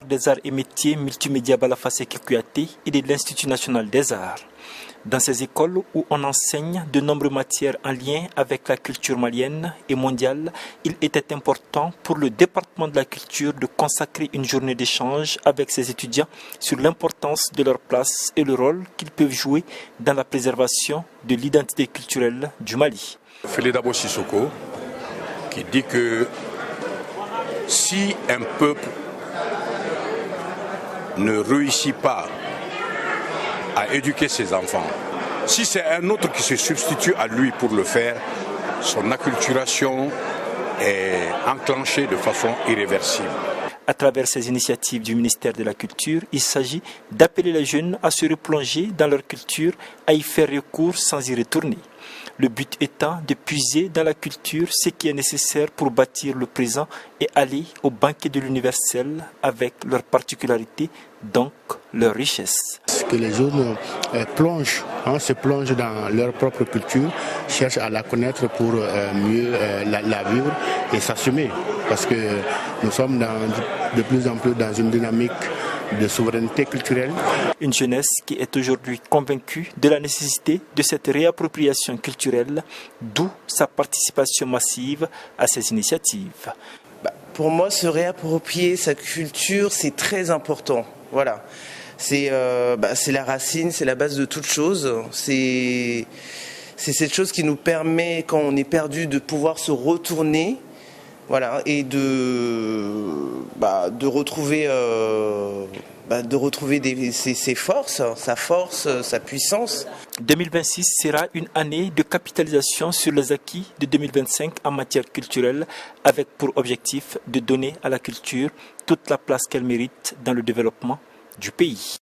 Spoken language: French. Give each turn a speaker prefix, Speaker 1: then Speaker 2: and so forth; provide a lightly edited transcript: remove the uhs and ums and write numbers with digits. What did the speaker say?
Speaker 1: des arts et métiers multimédia Balafassé Kouyaté et de l'Institut national des arts. Dans ces écoles où on enseigne de nombreuses matières en lien avec la culture malienne et mondiale, il était important pour le département de la culture de consacrer une journée d'échange avec ses étudiants sur l'importance de leur place et le rôle qu'ils peuvent jouer dans la préservation de l'identité culturelle du Mali.
Speaker 2: Félix Dabo Sissoko qui dit que si un peuple ne réussit pas à éduquer ses enfants, si c'est un autre qui se substitue à lui pour le faire, son acculturation est enclenchée de façon irréversible.
Speaker 1: À travers ces initiatives du ministère de la Culture, il s'agit d'appeler les jeunes à se replonger dans leur culture, à y faire recours sans y retourner. Le but étant de puiser dans la culture ce qui est nécessaire pour bâtir le présent et aller au banquet de l'universel avec leurs particularités, donc leurs richesses.
Speaker 3: Que les jeunes se plongent dans leur propre culture, cherchent à la connaître pour mieux la vivre et s'assumer. Parce que nous sommes de plus en plus dans une dynamique de souveraineté culturelle.
Speaker 1: Une jeunesse qui est aujourd'hui convaincue de la nécessité de cette réappropriation culturelle, d'où sa participation massive à ces initiatives.
Speaker 4: Pour moi, se réapproprier sa culture, c'est très important. Voilà. C'est la racine, c'est la base de toute chose. C'est cette chose qui nous permet, quand on est perdu, de pouvoir se retourner. Voilà, et de retrouver ses forces, sa puissance.
Speaker 1: 2026 sera une année de capitalisation sur les acquis de 2025 en matière culturelle, avec pour objectif de donner à la culture toute la place qu'elle mérite dans le développement du pays.